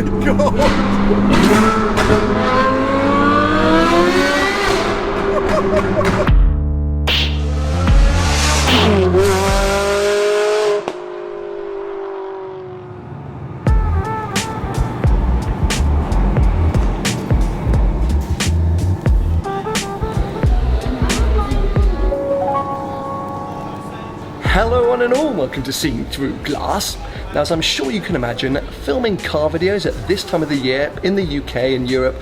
my god! Hello one and all, welcome to Seeing Through Glass. Now, as I'm sure you can imagine, filming car videos at this time of the year in the UK and Europe,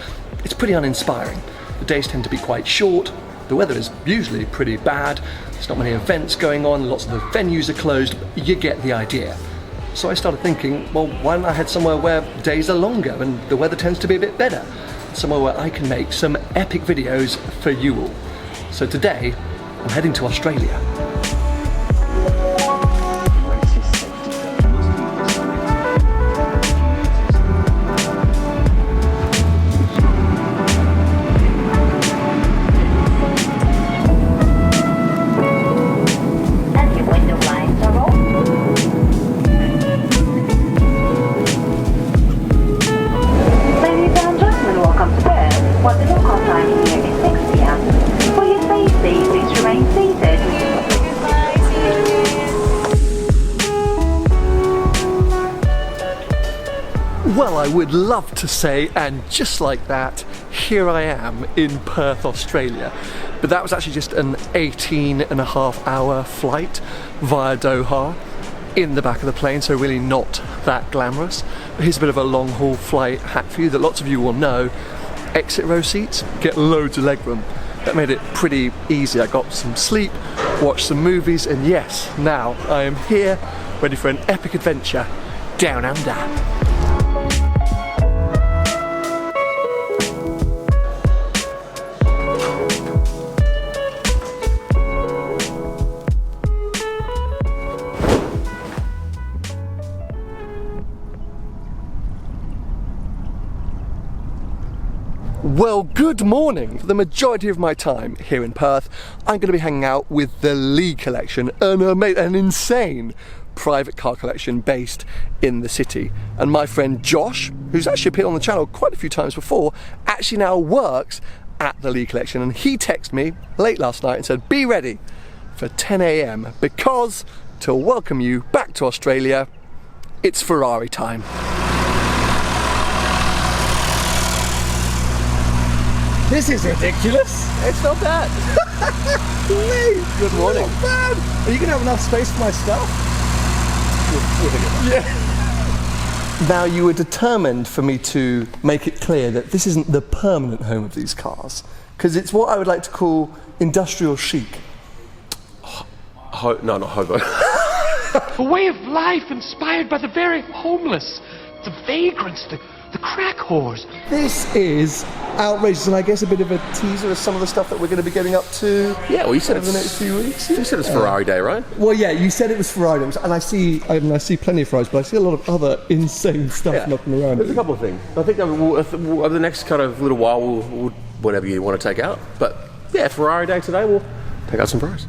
it's pretty uninspiring. The days tend to be quite short, the weather is usually pretty bad, there's not many events going on, lots of the venues are closed, you get the idea. So I started thinking, well, why don't I head somewhere where days are longer and the weather tends to be a bit better? Somewhere where I can make some epic videos for you all. So today, I'm heading to Australia. Well, I would love to say, and just like that, here I am in Perth, Australia. But that was actually just an 18.5-hour flight via Doha in the back of the plane, so really not that glamorous. But here's a bit of a long haul flight hack for you that lots of you will know. Exit row seats, get loads of legroom. That made it pretty easy. I got some sleep, watched some movies, and yes, now I am here, ready for an epic adventure down under. Well, good morning. For the majority of my time here in Perth, I'm going to be hanging out with the Lee Collection, an insane private car collection based in the city. And my friend Josh, who's actually appeared on the channel quite a few times before, actually now works at the Lee Collection. And he texted me late last night and said, be ready for 10 AM because to welcome you back to Australia, it's Ferrari time. This is ridiculous. It's not bad. Good morning. Not bad. Are you going to have enough space for my stuff? We'll think about it. Yeah. Now, you were determined for me to make it clear that this isn't the permanent home of these cars, because it's what I would like to call industrial chic. No, not hobo. A way of life inspired by the very homeless, the vagrants, the crack whores. This is outrageous, and I guess a bit of a teaser of some of the stuff that we're going to be getting up to. Yeah, well, you said over the next few weeks. You said it's Ferrari Day, right? Well, yeah, you said it was Ferrari Day, and I see plenty of Ferraris, but I see a lot of other insane stuff knocking around. There's a couple of things. I think over the next kind of little while, we'll whatever you want to take out. But yeah, Ferrari Day today, we'll take out some Ferraris.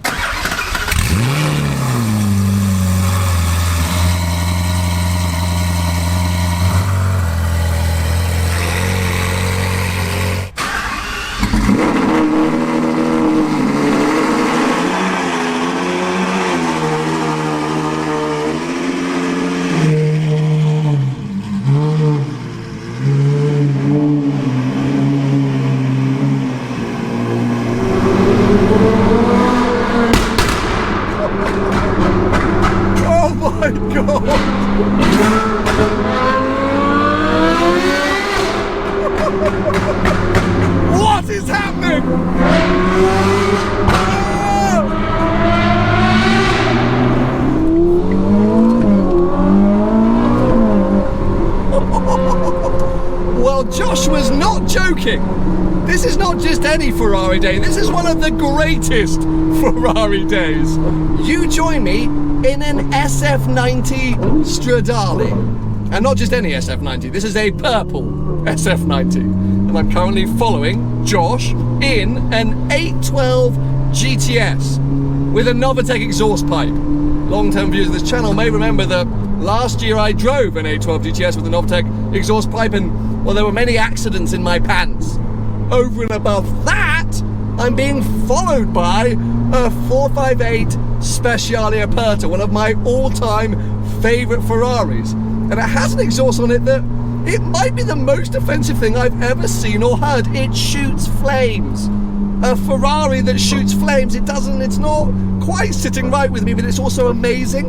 What is happening? Well, Josh was not joking. This is not just any Ferrari day. This is one of the greatest Ferrari days. You join me in an SF90 Stradale. And not just any SF90, this is a purple SF90. And I'm currently following Josh in an 812 GTS with a Novatec exhaust pipe. Long-term viewers of this channel may remember that Last year I drove an A12 GTS with an Novtec exhaust pipe and, well, there were many accidents in my pants. Over and above that, I'm being followed by a 458 Speciale Aperta, one of my all-time favourite Ferraris. And it has an exhaust on it that it might be the most offensive thing I've ever seen or heard. It shoots flames. A Ferrari that shoots flames, it's not quite sitting right with me, but it's also amazing.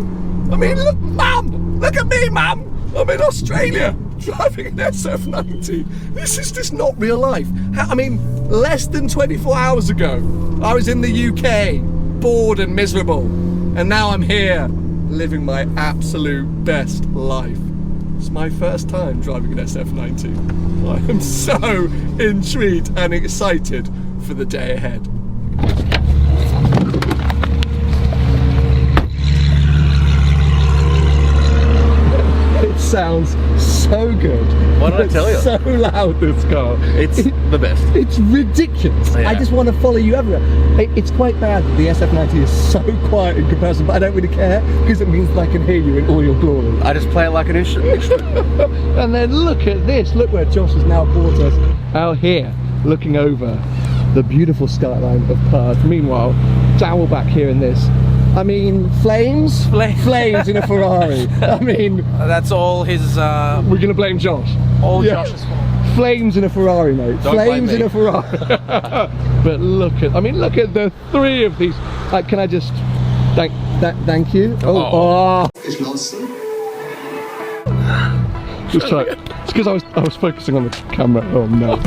I mean, look, Mum! Look at me, Mum! I'm in Australia, driving an SF90. This is just not real life. I mean, less than 24 hours ago, I was in the UK, bored and miserable. And now I'm here, living my absolute best life. It's my first time driving an SF90. I am so intrigued and excited for the day ahead. It sounds so good. Why did I tell you? It's so loud, this car. It's the best. It's ridiculous. Yeah. I just want to follow you everywhere. It's quite bad that the SF90 is so quiet in comparison, but I don't really care because it means that I can hear you in all your glory. I just play it like an instrument. And then look at this. Look where Josh has now brought us out here, looking over the beautiful skyline of Perth. Meanwhile, Dowell back here in this. I mean, flames in a Ferrari. I mean, that's all his. We're gonna blame Josh. All Josh's fault. Flames in a Ferrari, mate. Don't Flames blame in a Ferrari. But look at the three of these. Can I just thank you? Oh. It's Lawson. Just try. It's because I was focusing on the camera. Oh no.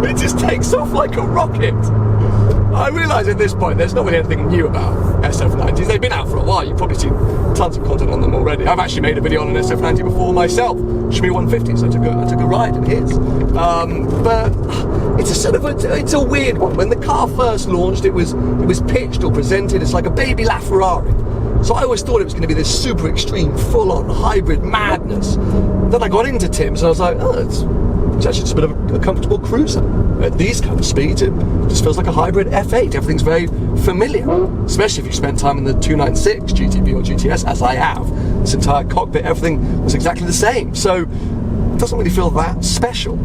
It just takes off like a rocket. I realise at this point there's not really anything new about SF90s. They've been out for a while. You've probably seen tons of content on them already. I've actually made a video on an SF90 before myself. Shmi 150, so I took a ride in his. But it's a sort of it's a weird one. When the car first launched, it was pitched or presented as like a baby LaFerrari. So I always thought it was going to be this super extreme, full-on hybrid madness. Then I got into Tim's and I was like, oh, it's actually just a bit of a comfortable cruiser. At these kind of speeds, it just feels like a hybrid F8. Everything's very familiar, especially if you spend time in the 296 GTB or GTS, as I have. This entire cockpit, everything was exactly the same. So it doesn't really feel that special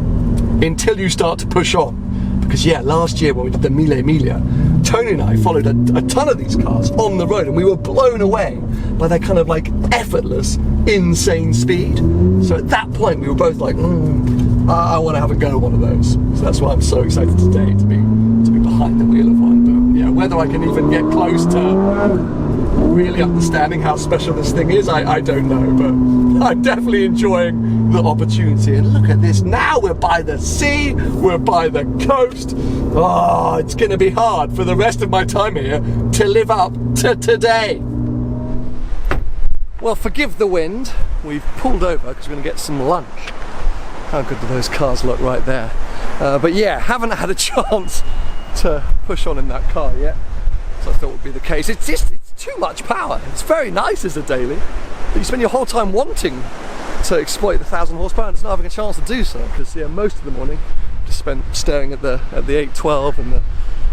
until you start to push on. Because yeah, last year when we did the Mille Miglia, Tony and I followed a ton of these cars on the road and we were blown away by their kind of like effortless, insane speed. So at that point we were both like, I want to have a go at one of those. So that's why I'm so excited today to be behind the wheel of one. But yeah, whether I can even get close to really understanding how special this thing is, I don't know. But I'm definitely enjoying the opportunity. And look at this, now we're by the sea, we're by the coast. Oh, it's going to be hard for the rest of my time here to live up to today. Well, forgive the wind. We've pulled over because we're going to get some lunch. How good do those cars look right there? But yeah, haven't had a chance to push on in that car yet. So I thought would be the case. It's too much power. It's very nice as a daily, but you spend your whole time wanting to exploit the 1,000 horsepower and it's not having a chance to do so because yeah, most of the morning just spent staring at the 812 and the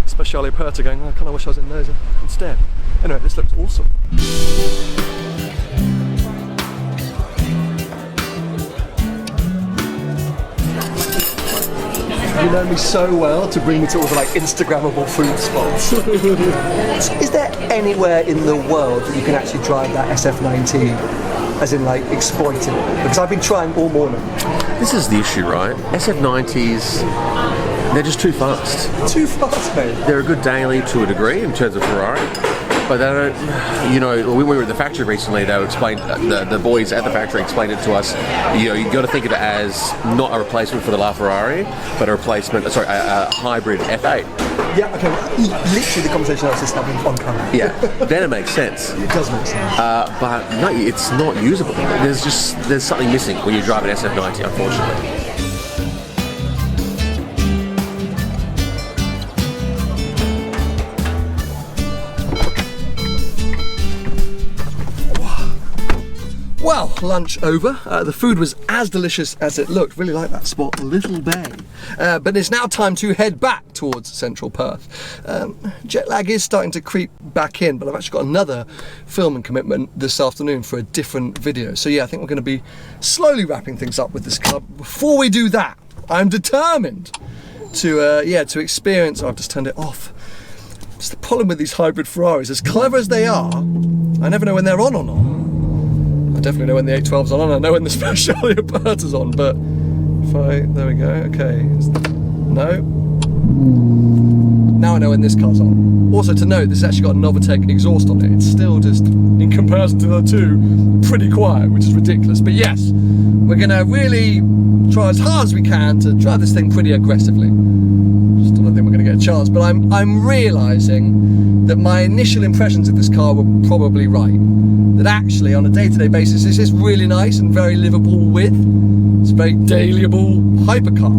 Speciale Aperta going, oh, I kind of wish I was in those instead. Anyway, this looks awesome. You know me so well to bring me to all the like Instagrammable food spots. Is there anywhere in the world that you can actually drive that SF90, as in like exploiting it? Because I've been trying all morning. This is the issue, right? SF90s, they're just too fast. Too fast, mate. They're a good daily to a degree in terms of Ferrari. But they don't, you know, when we were at the factory recently, they explained, the boys at the factory explained it to us, you know, you've got to think of it as not a replacement for the LaFerrari, but a replacement, a hybrid F8. Yeah, okay, literally the conversation I was just having on camera. Yeah, then it makes sense. It does make sense. But no, it's not usable. There's something missing when you drive an SF90, unfortunately. lunch over. The food was as delicious as it looked. Really like that spot, Little Bay. But it's now time to head back towards central Perth. Jet lag is starting to creep back in, but I've actually got another filming commitment this afternoon for a different video. So yeah, I think we're going to be slowly wrapping things up with this car. Before we do that, I'm determined to experience. Oh, I've just turned it off. It's the problem with these hybrid Ferraris. As clever as they are, I never know when they're on or not. I definitely know when the 812's on. I know when the Speciale Aperta's on. But if there we go. Okay, no. Now I know when this car's on. Also to note, this has actually got a Novatec exhaust on it. It's still just, in comparison to the two, pretty quiet, which is ridiculous. But yes, we're gonna really try as hard as we can to drive this thing pretty aggressively. Just don't think we're gonna get a chance, but I'm realizing that my initial impressions of this car were probably right. That actually, on a day-to-day basis, this is really nice and very livable with. It's a very dailyable hypercar.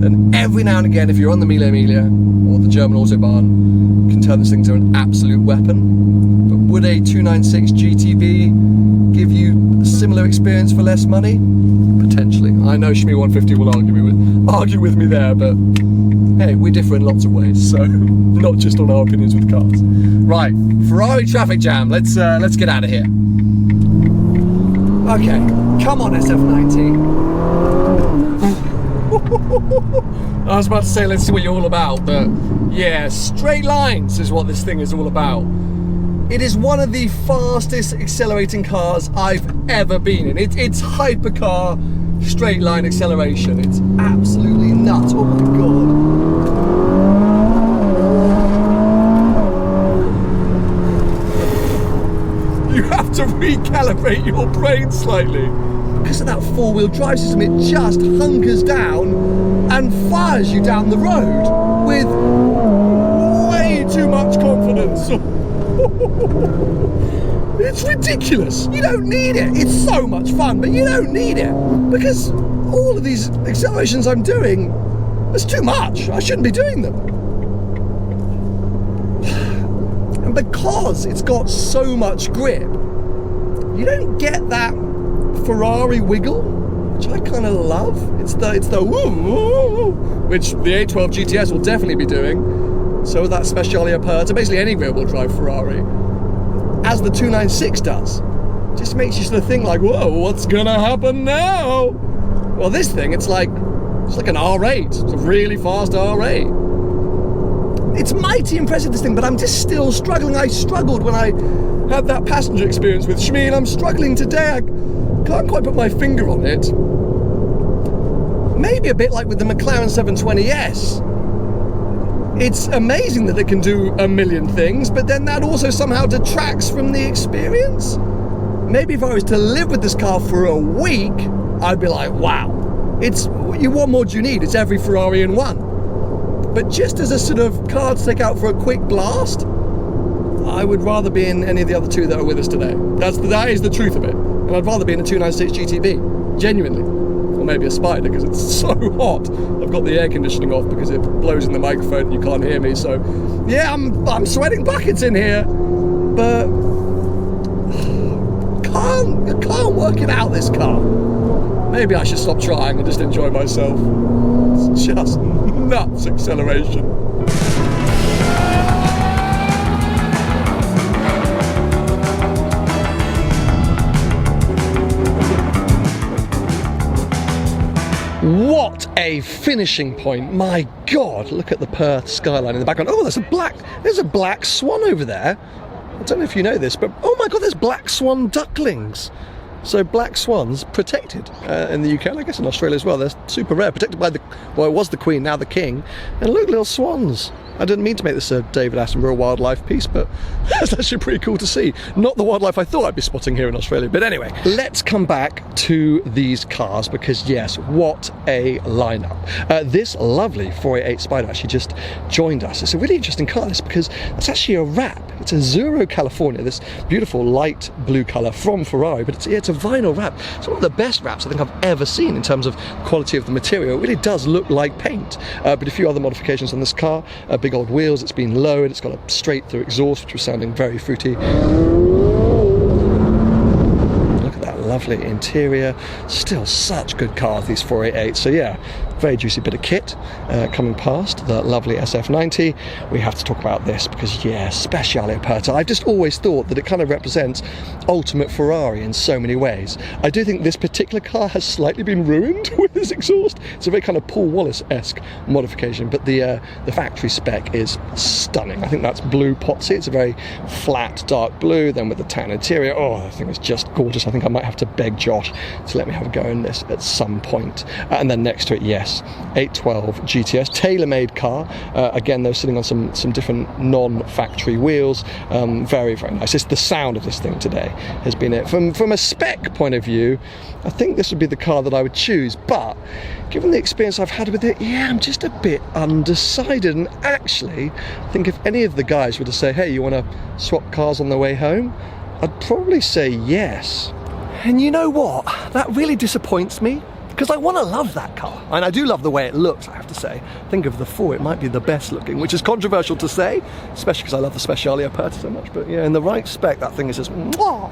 And every now and again, if you're on the Mille Miglia or the German Autobahn, you can turn this thing to an absolute weapon. But would a 296 GTB give you a similar experience for less money? Potentially. I know Shmi150 will argue with me there, but hey, we differ in lots of ways, so not just on our opinions with cars. Right, Ferrari traffic jam. Let's get out of here. Okay, come on, SF90. I was about to say, let's see what you're all about, but yeah, straight lines is what this thing is all about. It is one of the fastest accelerating cars I've ever been in. It's hypercar straight line acceleration. It's absolutely nuts. Oh my god. You have to recalibrate your brain slightly. Because of that four-wheel drive system, it just hunkers down and fires you down the road with way too much confidence. It's ridiculous. You don't need it. It's so much fun, but you don't need it. Because all of these accelerations I'm doing, it's too much. I shouldn't be doing them. And because it's got so much grip, you don't get that Ferrari wiggle, which I kind of love. It's the woo, which the 812 GTS will definitely be doing. So will that Speciale Aperta, basically any rear-wheel drive Ferrari, as the 296 does. Just makes you sort of think like, whoa, what's gonna happen now? Well, this thing, it's like an R8. It's a really fast R8. It's mighty impressive, this thing, but I'm just still struggling. I struggled when I had that passenger experience with Shmi, and I'm struggling today. I can't quite put my finger on it. Maybe a bit like with the McLaren 720S. It's amazing that it can do a million things, but then that also somehow detracts from the experience. Maybe if I was to live with this car for a week, I'd be like, wow, what more do you need? It's every Ferrari in one. But just as a sort of car to take out for a quick blast, I would rather be in any of the other two that are with us today. That is the truth of it. And I'd rather be in a 296 GTB, genuinely. Or maybe a Spider, because it's so hot. I've got the air conditioning off because it blows in the microphone and you can't hear me. So yeah, I'm sweating buckets in here, but I can't work it out, this car. Maybe I should stop trying and just enjoy myself. It's just nuts acceleration. What a finishing point. My God, look at the Perth skyline in the background. Oh, there's a black swan over there. I don't know if you know this, but oh my God, there's black swan ducklings. So black swans protected in the UK, and I guess in Australia as well. They're super rare, protected by it was the Queen, now the King. And look, little swans. I didn't mean to make this a David Attenborough wildlife piece, but that's actually pretty cool to see. Not the wildlife I thought I'd be spotting here in Australia. But anyway, let's come back to these cars, because yes, what a lineup. This lovely 488 Spider actually just joined us. It's a really interesting car, this, because it's actually a wrap. It's a Zero California, this beautiful light blue colour from Ferrari, but it's a vinyl wrap. It's one of the best wraps I think I've ever seen in terms of quality of the material. It really does look like paint, but a few other modifications on this car. Big old wheels, it's been lowered, it's got a straight through exhaust, which was sounding very fruity. Look at that lovely interior. Still such good cars, these 488. So yeah, very juicy bit of kit coming past the lovely SF90. We have to talk about this because yeah, Speciale Aperta. I've just always thought that it kind of represents ultimate Ferrari in so many ways. I do think this particular car has slightly been ruined with this exhaust. It's a very kind of Paul Wallace-esque modification, but the factory spec is stunning. I think that's blue Pozzi. It's a very flat dark blue, then with the tan interior. Oh, I think it's just gorgeous. I think I might have to beg Josh to let me have a go in this at some point. And then next to it, yes, 812 GTS, tailor-made car. Again, though, sitting on some different non-factory wheels. Very, very nice. It's the sound of this thing today has been it. From a spec point of view, I think this would be the car that I would choose, but given the experience I've had with it, yeah, I'm just a bit undecided. And actually, I think if any of the guys were to say, hey, you want to swap cars on the way home, I'd probably say yes. And you know what? That really disappoints me, because I want to love that car. And I do love the way it looks, I have to say. Think of the 4, it might be the best looking, which is controversial to say, especially because I love the Speciale Aperta so much. But yeah, in the right spec, that thing is just mwah.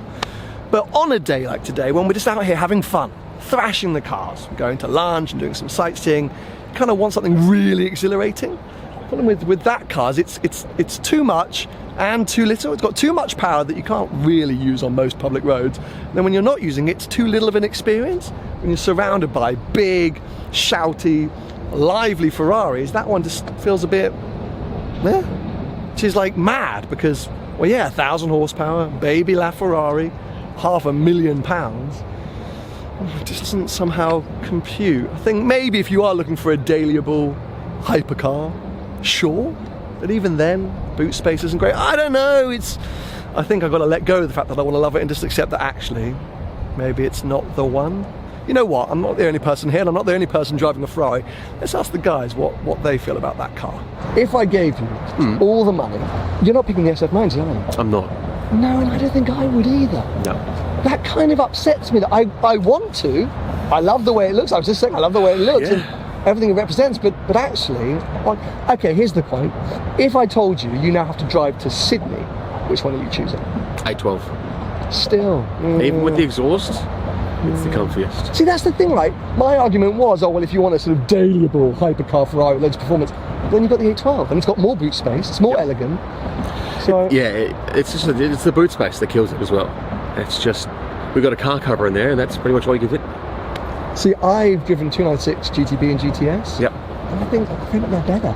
But on a day like today, when we're just out here having fun, thrashing the cars, going to lunch and doing some sightseeing, kind of want something really exhilarating. The problem with that car is it's too much and too little. It's got too much power that you can't really use on most public roads. And then when you're not using it, it's too little of an experience. When you're surrounded by big, shouty, lively Ferraris, that one just feels a bit, she's like mad because, well yeah, 1,000 horsepower, baby LaFerrari, £500,000. It just doesn't somehow compute. I think maybe if you are looking for a dailyable hypercar, sure, but even then, boot space isn't great. I don't know, I think I've got to let go of the fact that I want to love it and just accept that actually, maybe it's not the one. You know what, I'm not the only person here and I'm not the only person driving a Ferrari. Let's ask the guys what they feel about that car. If I gave you all the money, you're not picking the SF90, are you? I'm not. No, and I don't think I would either. No. That kind of upsets me that I want to. I love the way it looks. I was just saying I love the way it looks and everything it represents, but actually, okay, here's the point. If I told you now have to drive to Sydney, which one are you choosing? 812. Still. Even with the exhaust, it's the comfiest. See, that's the thing, right? My argument was, oh, well, if you want a sort of dailyable hypercar Ferrari with loads of performance, then you've got the 812, and it's got more boot space, it's more elegant. So yeah, it's the boot space that kills it as well. It's just, we've got a car cover in there, and that's pretty much all you can fit. See, I've driven 296 GTB and GTS. Yep. And I think they're better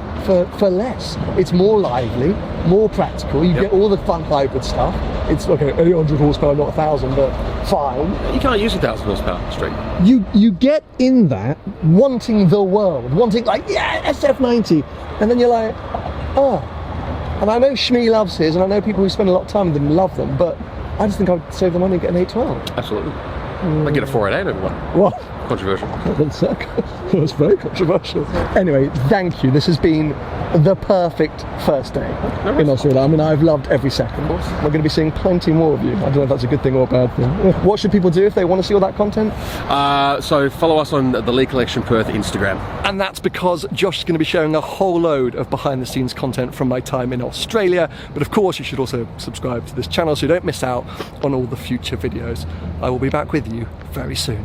for less. It's more lively, more practical. You get all the fun hybrid stuff. It's okay, 800 horsepower, not 1,000, but fine. You can't use 1,000 horsepower straight. You get in that wanting the world, wanting like, yeah, SF90, and then you're like, oh. And I know Shmi loves his, and I know people who spend a lot of time with them love them, but I just think I would save the money and get an 812. Absolutely. I get a 488 over one. What? Controversial. That's very controversial. Anyway, thank you. This has been the perfect first day in Australia. I mean, I've loved every second. We're going to be seeing plenty more of you. I don't know if that's a good thing or a bad thing. What should people do if they want to see all that content? So follow us on the Lee Collection Perth Instagram. And that's because Josh is going to be sharing a whole load of behind the scenes content from my time in Australia. But of course, you should also subscribe to this channel so you don't miss out on all the future videos. I will be back with you very soon.